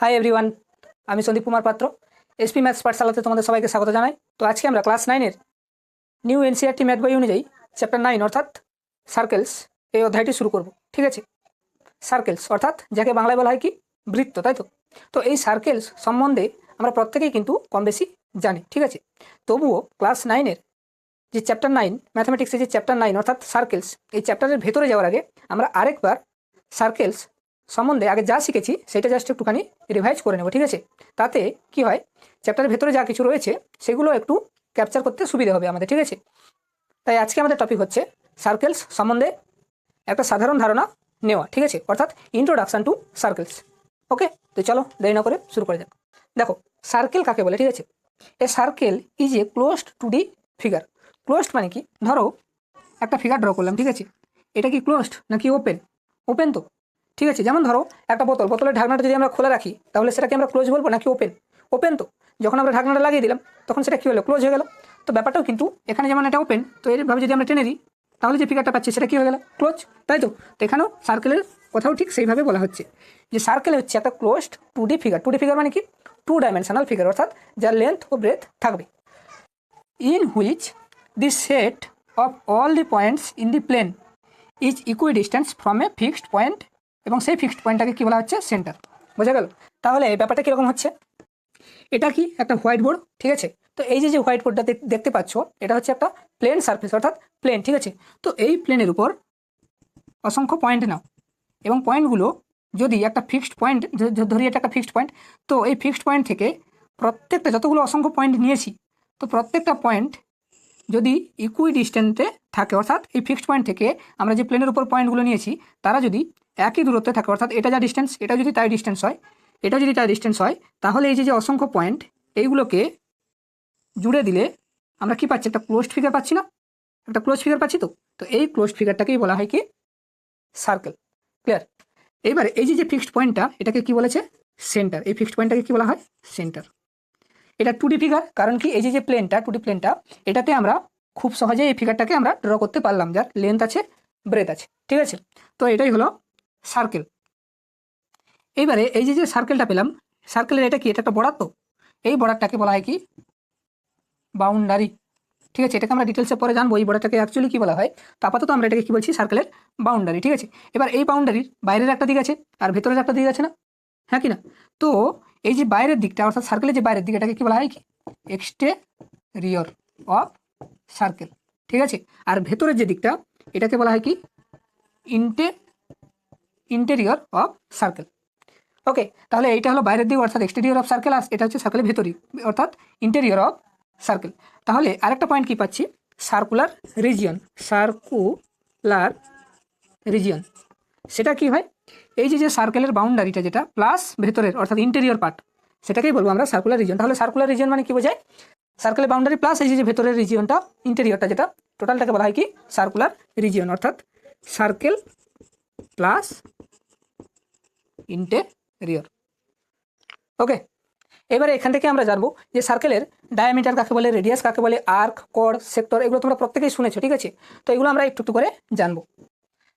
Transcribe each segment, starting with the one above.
Hi everyone, আমি সন্দীপ কুমার পাত্র। SP maths পাঠশালাতে তোমাদের সবাইকে স্বাগত জানাই। তো আজকে আমরা ক্লাস 9-এর নিউ এনসিইআরটি ম্যাথ বই অনুযায়ী চ্যাপ্টার 9 অর্থাৎ সার্কেলস এই অধ্যায়টি শুরু করব। ঠিক আছে, সার্কেলস অর্থাৎ যাকে বাংলায় বলা হয় কি বৃত্ত, তাই তো। তো এই সার্কেলস সম্বন্ধে আমরা প্রত্যেকেই কিন্তু কম বেশি জানি, ঠিক আছে। তবুও ক্লাস 9-এর যে চ্যাপ্টার 9 ম্যাথামেটিক্সের যে চ্যাপ্টার 9 অর্থাৎ সার্কেলস, এই চ্যাপ্টারের ভেতরে যাওয়ার আগে আমরা আরেকবার সার্কেলস সম্বন্ধে আগে যা শিখেছি সেটা জাস্ট একটুখানি রিভাইজ করে নেব, ঠিক আছে। তাতে কি হয়, চ্যাপ্টারের ভেতরে যা কিছু রয়েছে সেগুলো একটু ক্যাপচার করতে সুবিধা হবে আমাদের, ঠিক আছে। তাই আজকে আমাদের টপিক হচ্ছে সার্কেলস সম্বন্ধে একটা সাধারণ ধারণা নেওয়া, ঠিক আছে, অর্থাৎ ইন্ট্রোডাকশন টু সার্কেলস। ওকে, তো চলো দেরি না করে শুরু করে যাক। দেখো, সার্কেল কাকে বলে, ঠিক আছে। A circle is a closed two D figure. Closed মানে কি, ধরো একটা ফিগার ড্র করলাম, ঠিক আছে। এটা কি ক্লোজড নাকি ওপেন? ওপেন তো, ঠিক আছে। যেমন ধরো একটা বোতলের ঢাকনাটা যদি আমরা খোলা রাখি তাহলে সেটাকে আমরা ক্লোজ বলবো নাকি ওপেন? ওপেন তো। যখন আমরা ঢাকনাটা লাগিয়ে দিলাম তখন সেটা কী হলো, ক্লোজ হয়ে গেল। তো ব্যাপারটাও কিন্তু এখানে যেমন এটা ওপেন, তো এইভাবে যদি আমরা টেনে দিই তাহলে যে ফিগারটা পাচ্ছি সেটা কী হয়ে গেল, ক্লোজ, তাই তো। তো এখানেও সার্কেলের কথাও ঠিক সেইভাবে বলা হচ্ছে যে সার্কেল হচ্ছে একটা closed two D figure. 2D figure মানে কি, 2 ডাইমেনশনাল ফিগার, অর্থাৎ যার লেন্থ ও ব্রেথ থাকবে। In which the set of all the points in the plane is equidistance from a fixed point, এবং সেই ফিক্সড পয়েন্টটাকে কী বলা হচ্ছে, সেন্টার। বোঝা গেল? তাহলে এই ব্যাপারটা কীরকম হচ্ছে, এটা কি একটা হোয়াইট বোর্ড, ঠিক আছে। তো এই যে হোয়াইট বোর্ডটা দেখতে পাচ্ছ এটা হচ্ছে একটা প্লেন সারফেস, অর্থাৎ প্লেন, ঠিক আছে। তো এই প্লেনের উপর অসংখ্য পয়েন্ট নাও, এবং পয়েন্টগুলো যদি একটা ফিক্সড পয়েন্ট, ধরি এটা একটা ফিক্সড পয়েন্ট, তো এই ফিক্সড পয়েন্ট থেকে প্রত্যেকটা যতগুলো অসংখ্য পয়েন্ট নিয়েছি, তো প্রত্যেকটা পয়েন্ট যদি ইকুইডিস্টেন্সে থাকে, অর্থাৎ এই ফিক্সড পয়েন্ট থেকে আমরা যে প্লেনের উপর পয়েন্টগুলো নিয়েছি তারা যদি একই দূরত্বে থাকে, অর্থাৎ এটা যা ডিস্টেন্স এটা যদি তাই ডিস্টেন্স হয়, এটা যদি তাই ডিস্টেন্স হয়, তাহলে এই যে অসংখ্য পয়েন্ট এইগুলোকে জুড়ে দিলে আমরা কি পাচ্ছি, একটা ক্লোজড ফিগার পাচ্ছি না? একটা ক্লোজ ফিগার পাচ্ছি তো। তো এই ক্লোজড ফিগারটাকেই বলা হয় কি, সার্কেল। ক্লিয়ার? এইবারে এই যে ফিক্সড পয়েন্টটা এটাকে কি বলেছে, সেন্টার। এই ফিক্সড পয়েন্টটাকে কি বলা হয়, সেন্টার। এটা 2D ফিগার, কারণ কি এই যে প্লেনটা 2D প্লেনটা, এটাতে আমরা খুব সহজে এই ফিগারটাকে আমরা ড্র করতে পারলাম, যার লেন্থ আছে ব্রেথ আছে, ঠিক আছে। তো এটাই হলো সার্কেল। এইবারে এই যে সার্কেলটা পেলাম, সার্কেলের এটা কি, এটা একটা বর্ডার তো। এই বর্ডারটাকে বলা হয় কি, বাউন্ডারি, ঠিক আছে। এটাকে আমরা ডিটেলসে পরে জানবো এই বর্ডারটাকে অ্যাকচুয়ালি কি বলা হয়। তো আপাতত আমরা এটাকে কি বলছি, সার্কেলের বাউন্ডারি, ঠিক আছে। এবার এই বাউন্ডারির বাইরের একটা দিক আছে আর ভেতরের একটা দিক আছে না, হ্যাঁ কি না? তো এই যে বাইরের দিকটা, অর্থাৎ সার্কেলের যে বাইরের দিক, এটাকে কি বলা হয় কি, এক্সটেরিয়র অফ সার্কেল, ঠিক আছে। আর ভেতরের যে দিকটা এটাকে বলা হয় কি, ইন্টেরিয়র অফ সার্কেল। ওকে, তাহলে এইটা হলো বাইরের দিক অর্থাৎ এক্সটেরিয়র অফ সার্কেল, আর এটা হচ্ছে সার্কেলের ভেতরই অর্থাৎ ইন্টেরিয়র অফ সার্কেল। তাহলে আরেকটা পয়েন্ট কি পাচ্ছি, সার্কুলার রিজিয়ন। সার্কুলার রিজিয়ন সেটা কি হয়, এই যে সার্কেলের বাউন্ডারিটা যেটা প্লাস ভেতরের অর্থাৎ ইন্টেরিয়র পার্ট, সেটাকেই বলবো আমরা সার্কুলার রিজিয়ন। তাহলে সার্কুলার রিজিয়ন মানে কি বোঝায়, সার্কেলের বাউন্ডারি প্লাস এই যে ভেতরের রিজিয়নটা, ইন্টেরিয়রটা, যেটা টোটালটাকে বলা হয় কি, সার্কুলার রিজিয়ন, অর্থাৎ সার্কেল প্লাস ইন্টেরিয়র। ওকে, এবারে এখান থেকে আমরা জানবো যে সার্কেলের ডায়ামিটার কাকে বলে, রেডিয়াস কাকে বলে, আর্ক, কর্ড, সেক্টর, এগুলো তোমরা প্রত্যেকেই শুনেছো, ঠিক আছে। তো এগুলো আমরা একটু একটু করে জানবো।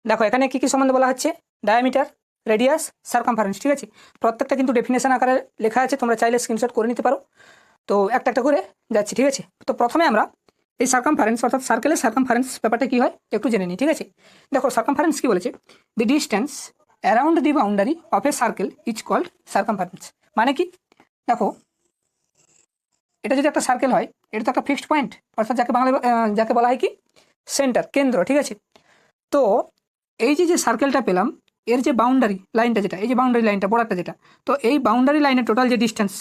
দেখো এখানে কি কি সম্বন্ধে বলা হচ্ছে, ডায়ামিটার, রেডিয়াস, সার্কামফারেন্স, ঠিক আছে। প্রত্যেকটা কিন্তু ডেফিনেশন আকারে লেখা আছে, তোমরা চাইলে স্ক্রিনশট করে নিতে পারো। তো একটা একটা করে যাচ্ছি, ঠিক আছে। তো প্রথমে আমরা এই সার্কামফারেন্স অর্থাৎ সার্কেলের সার্কামফারেন্স ব্যাপারটা কী হয় একটু জেনে নিই, ঠিক আছে। দেখো সার্কামফারেন্স কি বলেছে, the distance around the boundary of a circle is called circumference. মানে কি, দেখো এটা যদি একটা সার্কেল হয়, এটা তো একটা ফিক্সড পয়েন্ট, অর্থাৎ যাকে বলা হয় কি, সেন্টার, কেন্দ্র, ঠিক আছে। তো এই যে সার্কেলটা পেলাম, এর যে বাউন্ডারি লাইনটা যেটা, এই যে বাউন্ডারি লাইনটা বর্ডারটা যেটা, তো এই বাউন্ডারি লাইনের টোটাল যে ডিস্টেন্স,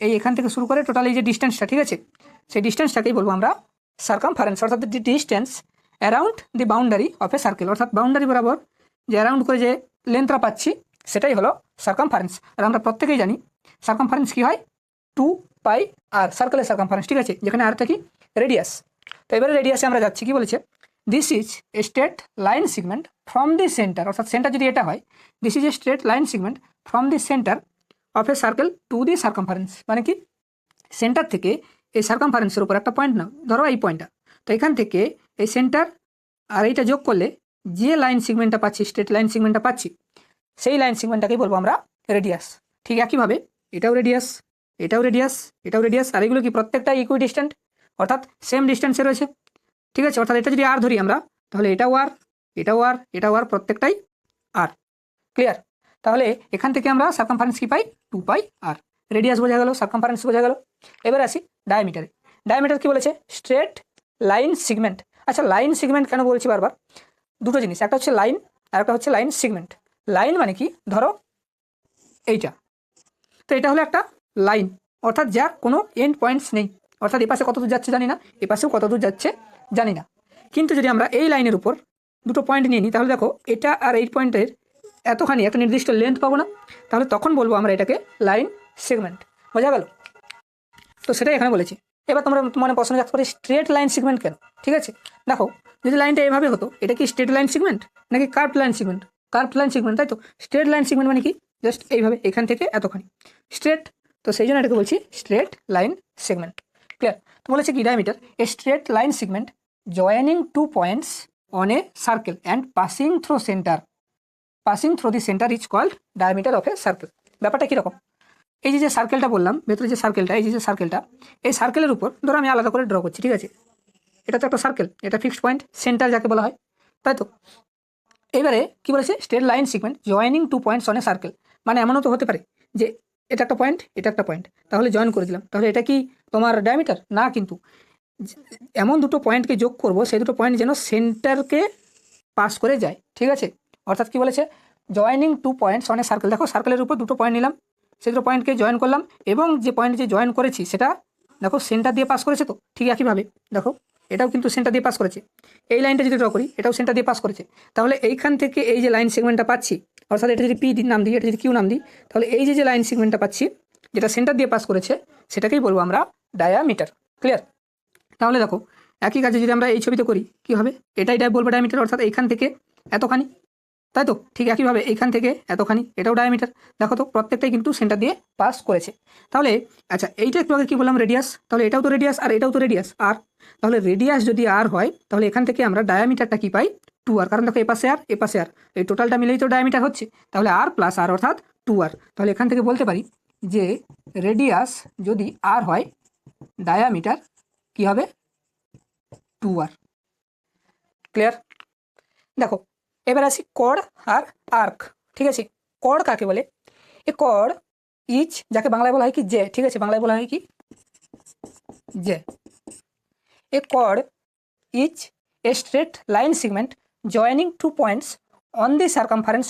এই এখান থেকে শুরু করে টোটাল এই যে ডিস্টেন্সটা, ঠিক আছে, সেই ডিস্টেন্সটাকেই বলবো আমরা সার্কামফারেন্স, অর্থাৎ the distance around the boundary of a circle, অর্থাৎ বাউন্ডারি বরাবর যে অ্যারাউন্ড করে যে লেন্থটা পাচ্ছি সেটাই হলো সার্কামফারেন্স। আর আমরা প্রত্যেকেই জানি সার্কামফারেন্স কী হয়, 2πr, সার্কেলের সার্কামফারেন্স, ঠিক আছে, যেখানে আরটা কি, রেডিয়াস। তো এবারে রেডিয়াসে আমরা যাচ্ছি, কি বলেছে, this is a straight line segment from the centre, অর্থাৎ সেন্টার যদি এটা হয়, this is a straight line segment from the centre of a circle to the circumference. মানে কি, সেন্টার থেকে এই সার্কামফারেন্সের উপর একটা পয়েন্ট নাও, ধরো এই পয়েন্টটা, তো এখান থেকে এই সেন্টার আর এইটা যোগ করলে যে লাইন সিগমেন্টটা পাচ্ছি, স্ট্রেট লাইন সিগমেন্টটা পাচ্ছি, সেই লাইন সিগমেন্টটাকেই বলবো আমরা রেডিয়াস। ঠিক একইভাবে এটাও রেডিয়াস, এটাও রেডিয়াস, এটাও রেডিয়াস, আর এগুলো কি প্রত্যেকটা ইকুইডিস্ট্যান্ট, অর্থাৎ সেম ডিস্টেন্সে রয়েছে। ঠিক আছে, অর্থাৎ এটা যদি আর ধরি আমরা, তাহলে এটাও আর, এটাও আর, এটাও আর, প্রত্যেকটাই আর। ক্লিয়ার? তাহলে এখান থেকে আমরা সার্কামফারেন্স কি পাই? 2 পাই আর। রেডিয়াস বোঝা গেল, সার্কামফারেন্স বোঝা গেল। এবার আসি ডায়ামিটারে। ডায়ামিটার কি বলেছে? Straight line segment. আচ্ছা, লাইন সিগমেন্ট কেন বলছি বারবার? দুটো জিনিস, একটা হচ্ছে লাইন আর একটা হচ্ছে লাইন সিগমেন্ট। লাইন মানে কি? ধরো এইটা, তো এটা হলো একটা লাইন, অর্থাৎ যার কোনো এন্ড পয়েন্টস নেই, অর্থাৎ এপাশে কত দূর যাচ্ছে জানি না, এপাশেও কত দূর যাচ্ছে জানি না। কিন্তু যদি আমরা এই লাইনের উপর দুটো পয়েন্ট নিয়ে নিই, তাহলে দেখো এটা আর এই পয়েন্টের এতখানি একটা নির্দিষ্ট লেন্থ পাবো না, তাহলে তখন বলবো আমরা এটাকে লাইন সেগমেন্ট। বোঝা গেল? তো সেটাই এখানে বলেছি। এবার তোমরা মনে প্রশ্ন জাগতে পারে স্ট্রেট লাইন সেগমেন্ট কেন? ঠিক আছে, দেখো যদি লাইনটা এভাবে হতো, এটা কি স্ট্রেট লাইন সেগমেন্ট নাকি curved line segment? Curved line segment, তাই তো। স্ট্রেট লাইন সেগমেন্ট মানে কি? জাস্ট এইভাবে এখান থেকে এতখানি স্ট্রেট, তো সেই জন্য এটাকে বলছি স্ট্রেট লাইন সেগমেন্ট। ক্লিয়ার? তো বলেছে কি diameter a straight line segment joining 2 points on a circle and passing through centre, passing through the centre is called diameter of a circle. ব্যাপারটা কীরকম? এই যে সার্কেলটা বললাম, ভেতরে যে সার্কেলটা, এই যে সার্কেলটা, এই সার্কেলের উপর ধরো আমি আলাদা করে ড্র করছি, ঠিক আছে, এটা তো একটা সার্কেল, এটা ফিক্সড পয়েন্ট সেন্টার যাকে বলা হয়, তাই তো। এবারে কি বলেছে? Straight line segment joining 2 points on a circle, মানে এমনও তো হতে পারে যে এটা একটা পয়েন্ট, এটা একটা পয়েন্ট, তাহলে জয়েন করে দিলাম, তাহলে এটা কি তোমার ডায়ামিটার? না, কিন্তু এমন দুটো পয়েন্টকে যোগ করব, সেই দুটো পয়েন্ট যেন সেন্টারকে পাস করে যায়। ঠিক আছে, অর্থাৎ কি বলেছে? Joining 2 points on a circle. দেখো সার্কেলের উপর দুটো পয়েন্ট নিলাম, সেই দুটো পয়েন্টকে জয়েন করলাম, এবং যে পয়েন্ট যে জয়েন করেছি সেটা দেখো সেন্টার দিয়ে পাস করেছে। তো ঠিক একইভাবে দেখো এটাও কিন্তু সেন্টার দিয়ে পাস করেছে। এই লাইনটা যদি ড্র করি, এটাও সেন্টার দিয়ে পাস করেছে। তাহলে এইখান থেকে এই যে লাইন সেগমেন্টটা পাচ্ছি, অর্থাৎ এটা যদি পি নাম দিই, এটা যদি কিউ নাম দিই, তাহলে এই যে লাইন সেগমেন্টটা পাচ্ছি যেটা সেন্টার দিয়ে পাস করেছে, সেটাকেই বলবো আমরা ডায়ামিটার। ক্লিয়ার? তাহলে দেখো একই কাজে যদি আমরা এই ছবিতে করি, কী হবে? এটাই বলবো ডায়ামিটার, অর্থাৎ এইখান থেকে এতখানি, তাই তো। ঠিক একইভাবে এইখান থেকে এতখানি, এটাও ডায়ামিটার। দেখো তো প্রত্যেকটাই কিন্তু সেন্টার দিয়ে পাস করেছে। তাহলে আচ্ছা, এইটা একটু আগে কী বললাম? রেডিয়াস। তাহলে এটাও তো রেডিয়াস আর এটাও তো রেডিয়াস আর, তাহলে রেডিয়াস যদি আর হয়, তাহলে এখান থেকে আমরা ডায়ামিটারটা কি পাই? 2r। কারণ দেখো এপাশে আর এপাশে আর, এই টোটালটা মিলেই তো ডায়ামিটার হচ্ছে, তাহলে আর প্লাস আর অর্থাৎ 2r। তাহলে এখান থেকে বলতে পারি যে রেডিয়াস যদি আর হয়, ডায়ামিটার কি হবে? 2r। ক্লিয়ার? দেখো এবার আসি কর্ড আর আর্ক। ঠিক আছে, কর্ড কাকে বলে? এ কর্ড ইজ, যাকে বাংলায় বলা হয় কি? জে। ঠিক আছে, বাংলায় বলা হয় কি? জে। A chord is a straight line segment joining 2 points on the circumference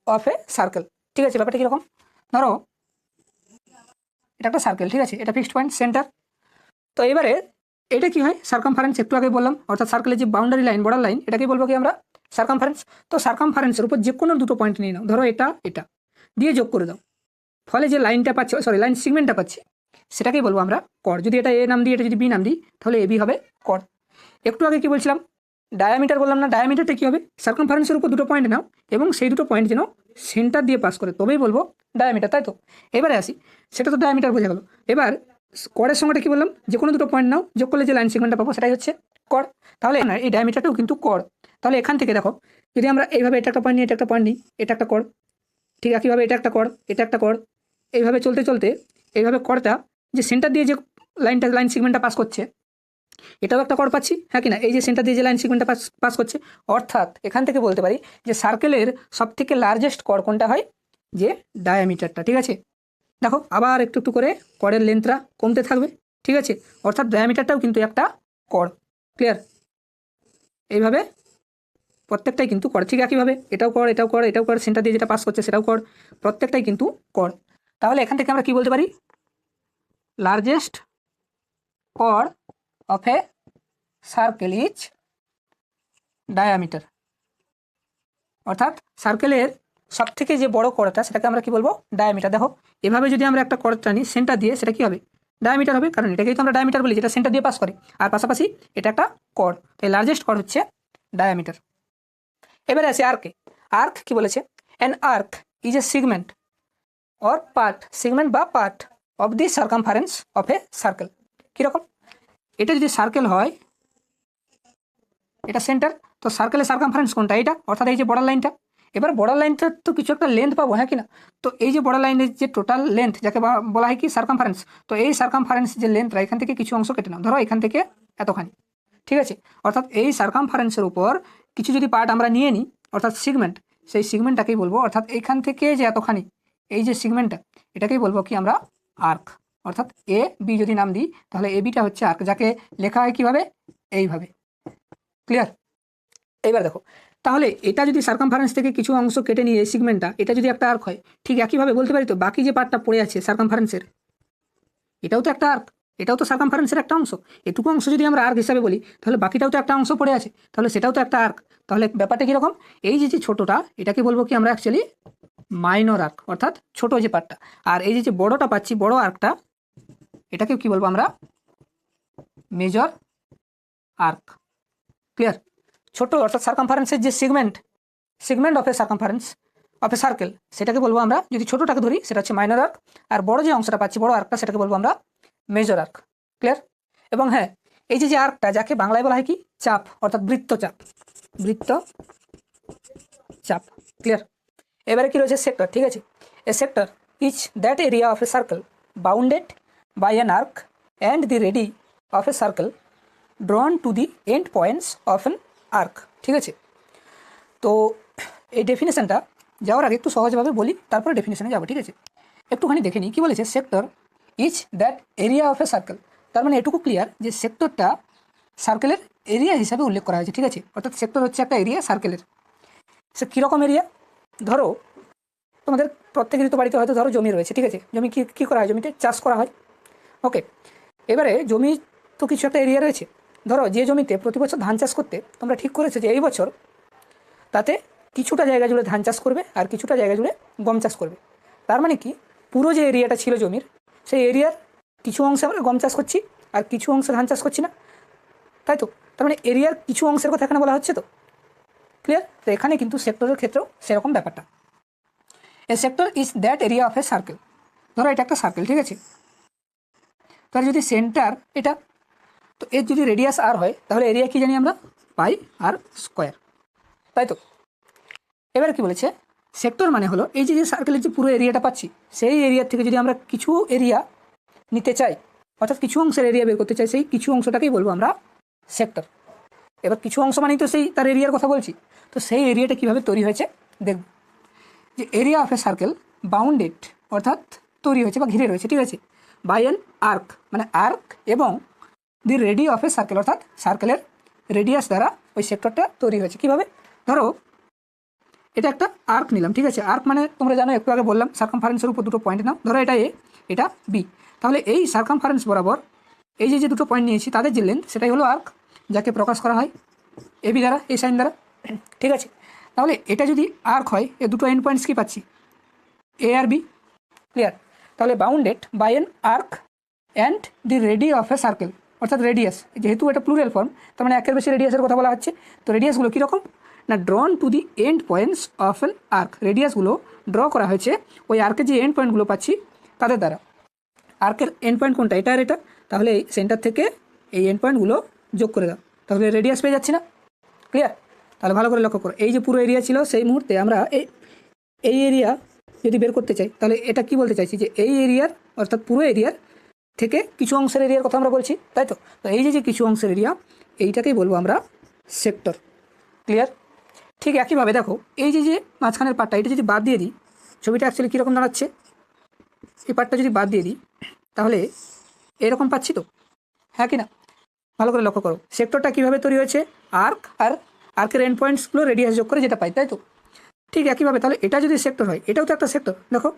of a circle. ঠিক আছে, ব্যাপারটা কীরকম? ধরো এটা একটা সার্কেল, ঠিক আছে, এটা ফিক্সড পয়েন্ট সেন্টার। তো এবারে এটা কি হয়? সার্কামফারেন্স, একটু আগে বললাম, অর্থাৎ সার্কেলের যে বাউন্ডারি লাইন, বর্ডার লাইন, এটাকে বলবো কি আমরা? সার্কামফারেন্স। তো সার্কামফারেন্সের উপর যে কোনো দুটো পয়েন্ট নিয়ে নাও, ধরো এটা এটা দিয়ে যোগ করে দাও, ফলে যে লাইনটা পাচ্ছি, সরি লাইন সিগমেন্টটা পাচ্ছি, সেটাকেই বলবো আমরা কর্ড। যদি এটা এ নাম দিই, এটা যদি বি নাম দিই, তাহলে এবি হবে কর্ড। একটু আগে কি বলছিলাম? ডায়ামিটার বললাম না? ডায়ামিটারটা কী হবে? সার্কামফারেন্সের উপর দুটো পয়েন্ট নাও এবং সেই দুটো পয়েন্ট যেন সেন্টার দিয়ে পাস করে, তবেই বলবো ডায়ামিটার, তাই তো। এবারে আসি, সেটা তো ডায়ামিটার বোঝা গেল। এবার কর্ডের সঙ্গেটা কী বললাম? যে কোনো দুটো পয়েন্ট নাও, যোগ করলে যে লাইন সেগমেন্টটা পাবো সেটাই হচ্ছে কর্ড। তাহলে এই ডায়ামিটারটাও কিন্তু কর্ড। তাহলে এখান থেকে দেখো, যদি আমরা এইভাবে এটা একটা পয়েন্ট নিই, এটা একটা পয়েন্ট নিই, এটা একটা কর্ড, ঠিক একইভাবে এটা একটা কর্ড, এটা একটা কর্ড, এইভাবে চলতে চলতে এইভাবে কর্ডটা যে সেন্টার দিয়ে যে লাইন সেগমেন্টটা পাস করছে, এটাও একটা কর্ড পাচ্ছি, হ্যাঁ কি না? এই যে সেন্টার দিয়ে যে লাইন সেগমেন্টটা পাস করছে, অর্থাৎ এখান থেকে বলতে পারি যে সার্কেলের সবথেকে লার্জেস্ট কর্ড কোনটা হয়? যে ডায়ামিটারটা। ঠিক আছে, দেখো আবার একটু একটু করে কর্ডের লেন্থটা কমতে থাকবে। ঠিক আছে, অর্থাৎ ডায়ামিটারটাও কিন্তু একটা কর্ড। ক্লিয়ার? এইভাবে প্রত্যেকটাই কিন্তু কর্ড। ঠিক একইভাবে এটাও কর্ড, এটাও কর্ড, এটাও কর্ড, সেন্টার দিয়ে যেটা পাস করছে সেটাও কর্ড, প্রত্যেকটাই কিন্তু কর্ড। তাহলে এখান থেকে আমরা কি বলতে পারি? Largest chord of a circle is diameter, অর্থাৎ সার্কেলের সবথেকে যে বড় কর্ডটা, সেটাকে আমরা কি বলবো? ডায়ামিটার। দেখো এভাবে যদি আমরা একটা কর্ড টানি সেন্টার দিয়ে, সেটা কি হবে? ডায়ামিটার হবে, কারণ এটাকেই তো আমরা ডায়ামিটার বলি, যেটা সেন্টার দিয়ে পাস করে, আর পাশাপাশি এটা একটা কর্ড, এই লার্জেস্ট কর্ড হচ্ছে ডায়ামিটার। এবারে আছে আর্কে। আর্ক কি বলেছে? An arc is a segment or part, segment বা part of the circumference of a circle. কীরকম? এটা যদি সার্কেল হয়, এটা সেন্টার, তো সার্কেলের সার্কামফারেন্স কোনটা? এটা, অর্থাৎ এই যে বর্ডার লাইনটা, এবার বর্ডার লাইনটা তো কিছু একটা লেন্থ পাবো, হ্যাঁ কি না? তো এই যে বর্ডার লাইনের যে টোটাল লেন্থ, যাকে বলা হয় কি সার্কামফারেন্স, তো এই সার্কামফারেন্স যে লেন্থটা, এখান থেকে কিছু অংশ কেটে নাও, ধরো এখান থেকে এতখানি, ঠিক আছে? অর্থাৎ এই সার্কামফারেন্সের উপর কিছু যদি পার্ট আমরা নিয়ে নিই, অর্থাৎ সিগমেন্ট, সেই সিগমেন্টটাকেই বলবো, অর্থাৎ এইখান থেকে যে এতখানি এই যে সিগমেন্টটা, এটাকেই বলবো কি আমরা আর্ক। অর্থাৎ এ বি যদি নাম দিই, তাহলে এ বিটা হচ্ছে আর্ক, যাকে লেখা হয় কীভাবে, এইভাবে। ক্লিয়ার? এইবার দেখো, তাহলে এটা যদি সার্কামফারেন্স থেকে কিছু অংশ কেটে নিয়ে সিগমেন্টটা, এটা যদি একটা আর্ক হয়, ঠিক একইভাবে বলতে পারি তো বাকি যে পার্টটা পড়ে আছে সার্কামফারেন্সের, এটাও তো একটা আর্ক, এটাও তো সার্কামফারেন্সের একটা অংশ। এটুকু অংশ যদি আমরা আর্ক হিসাবে বলি, তাহলে বাকিটাও তো একটা অংশ পড়ে আছে, তাহলে সেটাও তো একটা আর্ক। তাহলে ব্যাপারটা কীরকম, এই যে ছোটোটা, এটাকে বলবো কি আমরা অ্যাকচুয়ালি মাইনর আর্ক, অর্থাৎ ছোটো যে পার্টটা। আর এই যে বড়টা পাচ্ছি, বড় আর্কটা, এটাকে কি বলবো আমরা মেজর আর্ক। ক্লিয়ার? ছোট অর্থাৎ সার্কামফারেন্সের যে segment of A circumference of a circle, সেটাকে বলবো আমরা, যদি ছোটোটাকে ধরি সেটা হচ্ছে মাইনর আর্ক, আর বড় যে অংশটা পাচ্ছি বড় আর্কটা, সেটাকে বলবো আমরা মেজর আর্ক। ক্লিয়ার? এবং হ্যাঁ, এই যে আর্কটা, যাকে বাংলায় বলা হয় কি চাপ, অর্থাৎ বৃত্তচাপ, বৃত্তচাপ। ক্লিয়ার? এবারে কি রয়েছে সেক্টর, ঠিক আছে? A sector is that area of a circle bounded by an arc and the radii of a circle drawn to the end points of an arc. ঠিক আছে? তো এই ডেফিনেশনটা যাওয়ার আগে একটু সহজভাবে বলি, তারপরে ডেফিনেশনে যাবো। ঠিক আছে? একটুখানি দেখে নিই কী বলেছে। Sector is that area of a circle, তার মানে এটুকু ক্লিয়ার যে সেক্টরটা সার্কেলের এরিয়া হিসাবে উল্লেখ করা হয়েছে। ঠিক আছে? অর্থাৎ সেক্টর হচ্ছে একটা এরিয়া সার্কেলের। সে কীরকম এরিয়া, ধরো তোমাদের প্রত্যেকেরই তো বাড়িতে হয়তো ধরো জমি রয়েছে। ঠিক আছে? জমি কী করা হয়, জমিতে চাষ করা হয়। ওকে, এবারে জমি তো কিছু একটা এরিয়া রয়েছে। ধরো যে জমিতে প্রতি বছর ধান চাষ করতে তোমরা ঠিক করেছো যে এই বছর তাতে কিছুটা জায়গা জুড়ে ধান চাষ করবে আর কিছুটা জায়গা জুড়ে গম চাষ করবে। তার মানে কি, পুরো যে এরিয়াটা ছিল জমির, সেই এরিয়ার কিছু অংশে আমরা গম চাষ করছি আর কিছু অংশে ধান চাষ করছি না, তাই তো? তার মানে এরিয়ার কিছু অংশের কথা এখানে বলা হচ্ছে। তো ক্লিয়ার? তো এখানে কিন্তু সেক্টরের ক্ষেত্রেও সেরকম ব্যাপারটা। A sector is that area of a circle. ধরো এটা একটা সার্কেল, ঠিক আছে? তার যদি সেন্টার এটা, তো এর যদি রেডিয়াস আর হয়, তাহলে এরিয়া কি জানি আমরা, পাই আর স্কোয়ার, তাই তো? এবার কি বলেছে, সেক্টর মানে হলো এই যে সার্কেলের যে পুরো এরিয়াটা পাচ্ছি, সেই এরিয়ার থেকে যদি আমরা কিছু এরিয়া নিতে চাই, অর্থাৎ কিছু অংশের এরিয়া বের করতে চাই, সেই কিছু অংশটাকেই বলবো আমরা সেক্টর। এবার কিছু অংশ মানেই তো সেই তার এরিয়ার কথা বলছি। তো সেই এরিয়াটা কীভাবে তৈরি হয়েছে দেখব। যে area of a circle bounded, অর্থাৎ তৈরি হয়েছে বা ঘিরে রয়েছে, ঠিক আছে, বাই অ্যান আর্ক, মানে আর্ক এবং দি রেডি অফ এ সার্কেল, অর্থাৎ সার্কেলের রেডিয়াস দ্বারা ওই সেক্টরটা তৈরি হয়েছে। কীভাবে, ধরো এটা একটা আর্ক নিলাম, ঠিক আছে? আর্ক মানে তোমরা জানো, একটু আগে বললাম সার্কামফারেন্সের উপর দুটো পয়েন্ট নাও। ধরো এটা এ, এটা বি, তাহলে এই সার্কামফারেন্স বরাবর এই যে দুটো পয়েন্ট নিয়েছি তাদের যে লেন্থ, সেটাই হলো আর্ক, যাকে প্রকাশ করা হয় এ বি দ্বারা, এই সাইন দ্বারা। ঠিক আছে? তাহলে এটা যদি আর্ক হয়, এ দুটো এন্ড পয়েন্টস কি পাচ্ছি, এ আর বি। ক্লিয়ার? তাহলে bounded by an arc and the radii of a circle, অর্থাৎ রেডিয়াস, যেহেতু এটা প্লুরাল ফর্ম, তার মানে একের বেশি রেডিয়াসের কথা বলা হচ্ছে। তো রেডিয়াসগুলো কীরকম না, drawn to the end points of an arc, রেডিয়াসগুলো ড্র করা হয়েছে ওই আর্কের যে এন্ড পয়েন্টগুলো পাচ্ছি তাদের দ্বারা। আর্কের এন্ড পয়েন্ট কোনটা, এটা আর এটা, তাহলে এই সেন্টার থেকে এই এন্ড পয়েন্টগুলো যোগ করে দাও, তাহলে রেডিয়াস পেয়ে যাচ্ছি না। ক্লিয়ার? তাহলে ভালো করে লক্ষ্য করো, এই যে পুরো এরিয়া ছিল, সেই মুহূর্তে আমরা এই এরিয়া যদি বের করতে চাই, তাহলে এটা কি বলতে চাইছি, যে এই এরিয়ার, অর্থাৎ পুরো এরিয়ার থেকে কিছু অংশের এরিয়ার কথা আমরা বলছি, তাই তো? তো এই যে কিছু অংশের এরিয়া, এইটাকেই বলবো আমরা সেক্টর। ক্লিয়ার? ঠিক একইভাবে দেখো, এই যে মাঝখানের পার্টটা, এটা যদি বাদ দিয়ে দিই, ছবিটা অ্যাকচুয়ালি কীরকম দাঁড়াচ্ছে, এই পার্টটা যদি বাদ দিয়ে দিই, তাহলে এরকম পাচ্ছি তো, হ্যাঁ কি না? ভালো করে লক্ষ্য করো, সেক্টরটা কীভাবে তৈরি হয়েছে, আর্ক আর আর্কের এন্ড পয়েন্টসগুলো রেডিয়াস যোগ করে যেটা পাই, তাই তো? ঠিক একইভাবে তাহলে এটা যদি সেক্টর হয়, এটাও তো একটা সেক্টর। দেখো,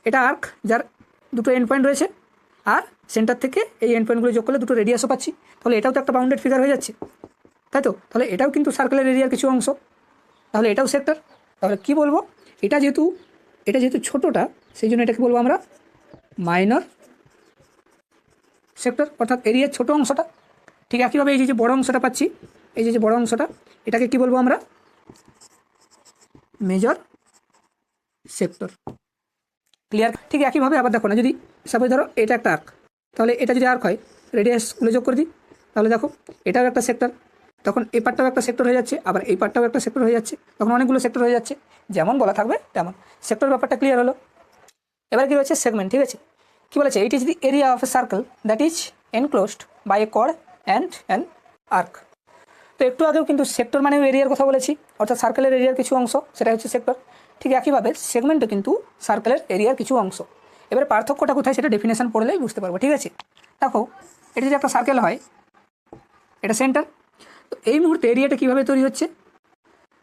এটা আর্ক, যার দুটো এন্ড পয়েন্ট রয়েছে, আর সেন্টার থেকে এই এন্ড পয়েন্টগুলো যোগ করলে দুটো রেডিয়াসও পাচ্ছি, তাহলে এটাও তো একটা বাউন্ডেড ফিগার হয়ে যাচ্ছে, তাই তো? তাহলে এটাও কিন্তু সার্কেলের এরিয়ার কিছু অংশ, তাহলে এটাও সেক্টর। তাহলে কি বলবো, এটা যেহেতু ছোটোটা, সেই জন্য এটাকে বলবো আমরা মাইনর সেক্টর, অর্থাৎ এরিয়ার ছোটো অংশটা। ঠিক একইভাবে এই যে বড় অংশটা পাচ্ছি, এই যে বড় অংশটা, এটাকে কি বলবো আমরা মেজর সেক্টর। ক্লিয়ার? ঠিক একইভাবে আবার দেখো না, যদি সাপোজ ধরো এটা একটা আর্ক, তাহলে এটা যদি আর্ক হয়, রেডিয়াসগুলো যোগ করে দিই, তাহলে দেখো এটাও একটা সেক্টর। তখন এই পার্টটাও একটা সেক্টর হয়ে যাচ্ছে, আবার এই পার্টটাও একটা সেক্টর হয়ে যাচ্ছে, তখন অনেকগুলো সেক্টর হয়ে যাচ্ছে, যেমন বলা থাকবে তেমন। সেক্টর ব্যাপারটা ক্লিয়ার হলো। এবার কী রয়েছে সেগমেন্ট, ঠিক আছে। কী বলেছে, it is the area of a circle that is enclosed by a chord and an arc. তো একটু আগেও কিন্তু সেক্টর মানেও এরিয়ার কথা বলেছি, অর্থাৎ সার্কেলের এরিয়ার কিছু অংশ, সেটা হচ্ছে সেক্টর। ঠিক একইভাবে সেগমেন্টও কিন্তু সার্কেলের এরিয়ার কিছু অংশ। এবার পার্থক্যটা কোথায় সেটা ডেফিনেশন পড়লেই বুঝতে পারবো, ঠিক আছে। দেখো, এটা যদি একটা সার্কেল হয়, এটা সেন্টার, তো এই মুহূর্তে এরিয়াটা কীভাবে তৈরি হচ্ছে,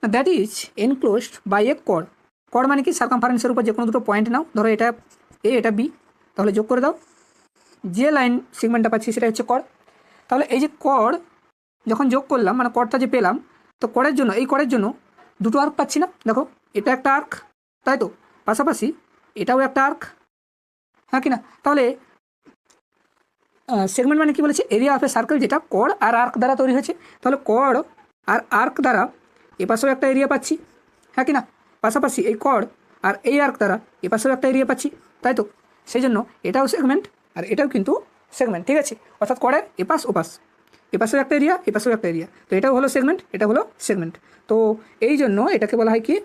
that is enclosed by a chord. Chord মানে কি, সার্কামফারেন্সের উপর যে কোনো দুটো পয়েন্ট নাও, ধরো এটা এ এটা বি, তাহলে যোগ করে দাও, যে লাইন সেগমেন্টটা পাচ্ছি সেটা হচ্ছে কর্ড। তাহলে এই যে কর্ড যখন যোগ করলাম, মানে কর্ডটা যে পেলাম, তো কর্ডের জন্য, এই কর্ডের জন্য দুটো আর্ক পাচ্ছি না, দেখো এটা একটা আর্ক, তাই তো, পাশাপাশি এটাও একটা আর্ক, হ্যাঁ কি না। তাহলে সেগমেন্ট মানে কি বলেছে, এরিয়া অফ এ সার্কেল যেটা কর্ড আর আর্ক দ্বারা তৈরি হয়েছে। তাহলে কর্ড আর আর্ক দ্বারা এপাশেও একটা এরিয়া পাচ্ছি, হ্যাঁ কি না, পাশাপাশি এই কর্ড আর এই আর্ক দ্বারা এপাশেও একটা এরিয়া পাচ্ছি, তাই তো। সেই জন্য এটাও সেগমেন্ট আর এটাও কিন্তু সেগমেন্ট, ঠিক আছে। অর্থাৎ কর্ডের এপাশ ওপাশ, এপাশেও একটা এরিয়া এপাশেও একটা এরিয়া, তো এটাও হলো সেগমেন্ট, এটা হলো সেগমেন্ট। তো এই জন্য এটাকে বলা হয় কি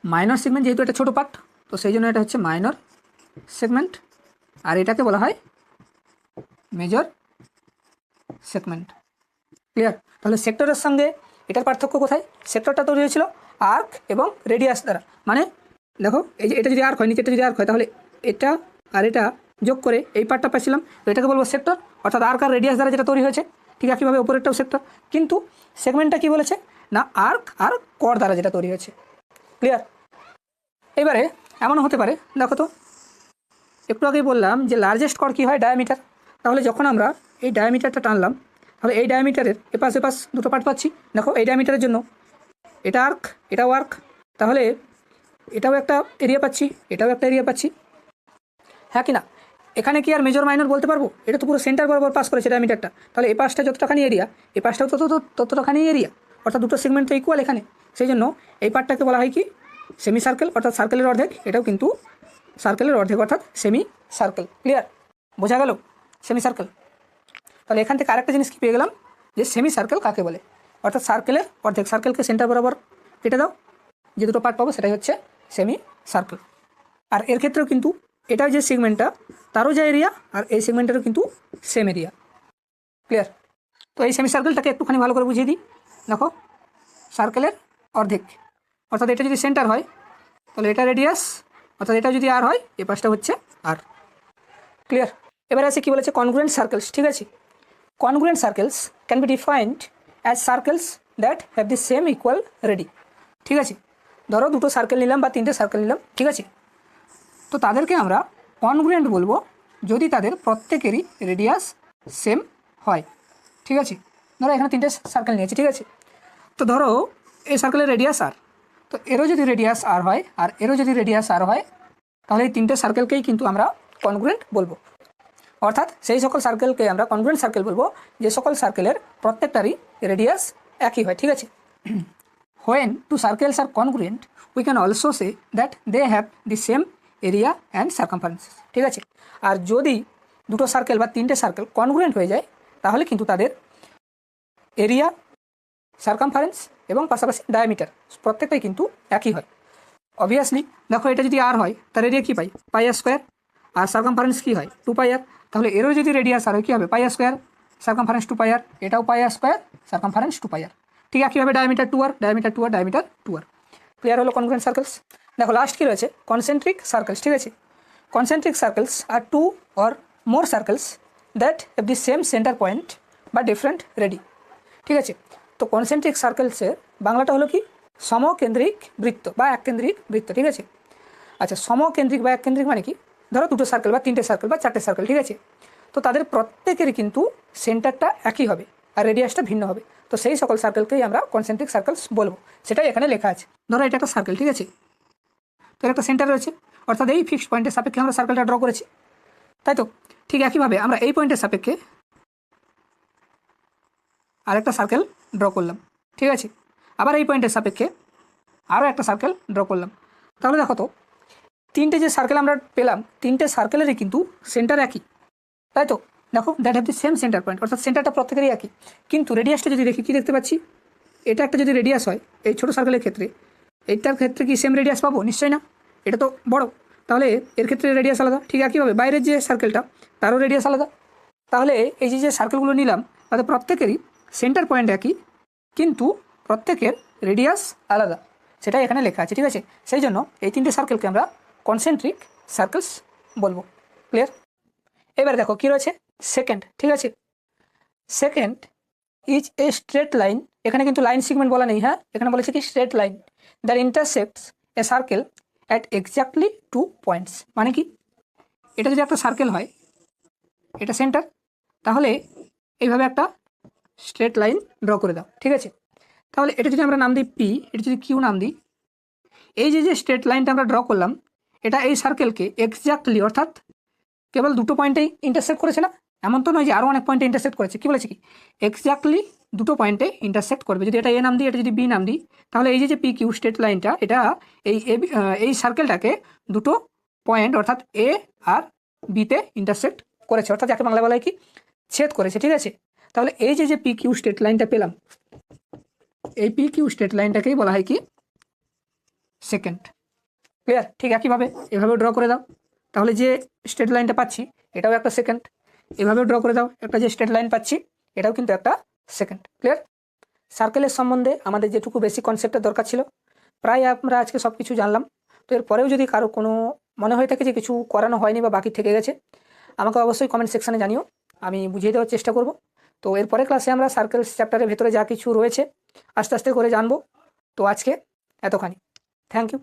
মাইনর সেগমেন্ট, যেহেতু এটা ছোটো পার্ট, তো সেই জন্য এটা হচ্ছে মাইনর সেগমেন্ট। আর এটাকে বলা হয় মেজর সেগমেন্ট। ক্লিয়ার। তাহলে সেক্টরের সঙ্গে এটার পার্থক্য কোথায়, সেক্টরটা তৈরি হয়েছিল আর্ক এবং রেডিয়াস দ্বারা। মানে দেখো, এই যে এটা যদি আর্ক হয়, নিচেটা যদি আর্ক হয়, তাহলে এটা আর এটা যোগ করে এই পার্টটা পাচ্ছিলাম, তো এটাকে বলবো সেক্টর, অর্থাৎ আর্ক আর রেডিয়াস দ্বারা যেটা তৈরি হয়েছে। ঠিক একইভাবে ওপরেরটাও সেক্টর, কিন্তু সেগমেন্টটা কী বলেছে না, আর্ক আর কর্ড দ্বারা যেটা তৈরি হয়েছে। ক্লিয়ার। এবারে এমন হতে পারে, দেখো তো একটু আগেই বললাম যে লার্জেস্ট কর্ড কী হয়, ডায়ামিটার। তাহলে যখন আমরা এই ডায়ামিটারটা টানলাম, তাহলে এই ডায়ামিটারের এপাশ এপাশ দুটো পার্ট পাচ্ছি। দেখো এই ডায়ামিটারের জন্য এটা আর্ক এটাও আর্ক, তাহলে এটাও একটা এরিয়া পাচ্ছি এটাও একটা এরিয়া পাচ্ছি, হ্যাঁ কি না। এখানে কি আর মেজর মাইনর বলতে পারবো, এটা তো পুরো সেন্টার বরাবর পাস করেছে ডায়ামিটারটা। তাহলে এই পাশটা যতটাখানি এরিয়া, এই পাশটাও ততটাখানি এরিয়া, অর্থাৎ দুটো সেগমেন্ট তো ইকুয়াল এখানে। সেই জন্য এই পার্টটাকে বলা হয় কি সেমি সার্কেল, অর্থাৎ সার্কেলের অর্ধেক। এটাও কিন্তু সার্কেলের অর্ধেক, অর্থাৎ সেমি সার্কেল। ক্লিয়ার, বোঝা গেল সেমি সার্কেল। তাহলে এখান থেকে আরেকটা জিনিস কি পেয়ে গেলাম, যে সেমি সার্কেল কাকে বলে, অর্থাৎ সার্কেলের অর্ধেক। সার্কেলকে সেন্টার বরাবর কেটে দাও, যে দুটো পার্ট পাবো সেটাই হচ্ছে সেমি সার্কেল। আর এর ক্ষেত্রেও কিন্তু এটাও যে সেগমেন্টটা, তারও যা এরিয়া, আর এই সেগমেন্টেরও কিন্তু সেম এরিয়া। ক্লিয়ার। তো এই সেমি সার্কেলটাকে একটুখানি ভালো করে বুঝিয়ে দিই। দেখো, সার্কেলের অর্ধেক, অর্থাৎ এটা যদি সেন্টার হয় তাহলে এটা রেডিয়াস, অর্থাৎ এটা যদি আর হয় এই পাশটা হচ্ছে আর। ক্লিয়ার। এবার আছে কি বলেছে, কনগ্রুয়েন্ট সার্কেলস। ঠিক আছে, congruent circles can be defined as circles that have the same equal ready. ঠিক আছে, ধরো দুটো সার্কেল নিলাম বা তিনটে সার্কেল নিলাম, ঠিক আছে, তো তাদেরকে আমরা কনগ্রুয়েন্ট বলবো যদি তাদের প্রত্যেকেরই রেডিয়াস সেম হয়। ঠিক আছে, ধরো এখানে তিনটে সার্কেল নিয়েছি, ঠিক আছে, তো ধরো এই সার্কেলের রেডিয়াস আর, তো এরও যদি রেডিয়াস আর হয় আর এরও যদি রেডিয়াস আর হয়, তাহলে এই তিনটে সার্কেলকেই কিন্তু আমরা কনগ্রুয়েন্ট বলবো। অর্থাৎ সেই সকল সার্কেলকে আমরা কনগ্রুয়েন্ট সার্কেল বলবো যে সকল সার্কেলের প্রত্যেকটারই রেডিয়াস একই হয়। ঠিক আছে, when two circles are congruent we can also say that they have the same area and circumference। ঠিক আছে, আর যদি দুটো সার্কেল বা তিনটে সার্কেল কনগ্রুয়েন্ট হয়ে যায় তাহলে কিন্তু তাদের এরিয়া, সার্কামফারেন্স এবং পাশাপাশি ডায়ামিটার প্রত্যেকটাই কিন্তু একই হয়। অবভিয়াসলি দেখো, এটা যদি আর হয় তার এরিয়া কী পাই, পাই আর স্কোয়ার, আর সার্কামফারেন্স কী হয় 2 পাই আর। তাহলে এরও যদি রেডিয়াস আর হয় কী হবে, পাই আর স্কোয়ার, সার্কামফারেন্স 2 পাই আর, এটাও পাই আর স্কোয়ার, সার্কামফারেন্স 2 পাই আর। ঠিক একইভাবে ডায়ামিটার 2 আর, ডায়ামিটার 2 আর, ডায়ামিটার 2 আর। ক্লিয়ার হলো কনগ্রুয়েন্ট সার্কেলস। দেখো লাস্ট কী রয়েছে, কনসেন্ট্রিক সার্কেলস। ঠিক আছে, concentric circles R 2 or more circles that have the same centre point বা ডিফারেন্ট রেডি। ঠিক আছে, তো কনসেন্ট্রিক সার্কেলসের বাংলাটা হলো কি, সমকেন্দ্রিক বৃত্ত বা এককেন্দ্রিক বৃত্ত। ঠিক আছে, আচ্ছা, সমকেন্দ্রিক বা এককেন্দ্রিক মানে কি, ধরো দুটো সার্কেল বা তিনটে সার্কেল বা চারটে সার্কেল, ঠিক আছে, তো তাদের প্রত্যেকেরই কিন্তু সেন্টারটা একই হবে আর রেডিয়াসটা ভিন্ন হবে। তো সেই সকল সার্কেলকেই আমরা কনসেন্ট্রিক সার্কেলস বলবো, সেটাই এখানে লেখা আছে। ধরো এটা একটা সার্কেল, ঠিক আছে, তো একটা সেন্টার রয়েছে, অর্থাৎ এই ফিক্সড পয়েন্টের সাপেক্ষে আমরা সার্কেলটা ড্র করেছি, তাই তো। ঠিক একইভাবে আমরা এই পয়েন্টের সাপেক্ষে আরেকটা সার্কেল ড্র করলাম, ঠিক আছে, আবার এই পয়েন্টের সাপেক্ষে আরও একটা সার্কেল ড্র করলাম। তাহলে দেখো তো, তিনটে যে সার্কেল আমরা পেলাম, তিনটে সার্কেলেরই কিন্তু সেন্টার একই, তাই তো। দেখো that have the same centre point, অর্থাৎ সেন্টারটা প্রত্যেকেরই একই, কিন্তু রেডিয়াসটা যদি দেখি কী দেখতে পাচ্ছি, এটা একটা যদি রেডিয়াস হয় এই ছোটো সার্কেলের ক্ষেত্রে, এইটার ক্ষেত্রে কি সেম রেডিয়াস পাবো? নিশ্চয়ই না, এটা তো বড়, তাহলে এর ক্ষেত্রে রেডিয়াস আলাদা। ঠিক একইভাবে বাইরের যে সার্কেলটা তারও রেডিয়াস আলাদা। তাহলে এই যে সার্কেলগুলো নিলাম তাদের প্রত্যেকেরই সেন্টার পয়েন্ট একই, কিন্তু প্রত্যেকের রেডিয়াস আলাদা, সেটা এখানে লেখা আছে। ঠিক আছে, সেই জন্য এই তিনটে সার্কেলকে আমরা কনসেন্ট্রিক সার্কেলস বলবো। ক্লিয়ার? এবার দেখো কী রয়েছে, সেকেন্ড। ঠিক আছে, second is a straight line, এখানে কিন্তু লাইন সিগমেন্ট বলা নেই, হ্যাঁ এখানে বলেছে কি straight line that intersects a circle at exactly 2 points. মানে কি, এটা যদি একটা সার্কেল হয়, এটা সেন্টার, তাহলে এইভাবে একটা স্ট্রেট লাইন ড্র করে দাও। ঠিক আছে, তাহলে এটা যদি আমরা নাম দিই পি, এটা যদি কিউ নাম দিই, এই যে স্ট্রেট লাইনটা আমরা ড্র করলাম, এটা এই সার্কেলকে এক্স্যাক্টলি, অর্থাৎ কেবল দুটো পয়েন্টেই ইন্টারসেক্ট করেছে না, এমন তো নয় যে আরও অনেক পয়েন্টে ইন্টারসেক্ট করেছে। কী বলেছে কি, এক্স্যাক্টলি দুটো পয়েন্টে ইন্টারসেক্ট করবে। যদি এটা এ নাম দিই, এটা যদি বি নাম দিই, তাহলে এই যে পি কিউ স্ট্রেট লাইনটা, এটা এই সার্কেলটাকে দুটো পয়েন্ট অর্থাৎ এ আর বিতে ইন্টারসেক্ট করেছে, অর্থাৎ যাকে বাংলা বলা হয় কি, ছেদ করেছে। ঠিক আছে, তাহলে এই যে পি কিউ স্ট্রেট লাইনটা পেলাম, এই পি কিউ স্ট্রেট লাইনটাকেই বলা হয় কি সেকেন্ড। ক্লিয়ার? ঠিক একইভাবে এভাবে ড্র করে দাও, তাহলে যে স্ট্রেট লাইনটা পাচ্ছি এটাও একটা সেকেন্ড। এভাবেও ড্র করে দাও, একটা যে স্ট্রেট লাইন পাচ্ছি এটাও কিন্তু একটা সেকেন্ড। ক্লিয়ার? সার্কেলের সম্বন্ধে আমাদের যেটুকু বেসিক কনসেপ্টের দরকার ছিল প্রায় আমরা আজকে সব কিছু জানলাম। তো এরপরেও যদি কারো কোনো মনে হয়ে থাকে যে কিছু করানো হয়নি বা বাকি থেকে গেছে, আমাকে অবশ্যই কমেন্ট সেকশানে জানিও, আমি বুঝিয়ে দেওয়ার চেষ্টা করব। তো এরপরে ক্লাসে আমরা সার্কেলস চ্যাপ্টারের ভেতরে যা কিছু রয়েছে আস্তে আস্তে করে জানবো। তো আজকে এতখানি, থ্যাংক ইউ।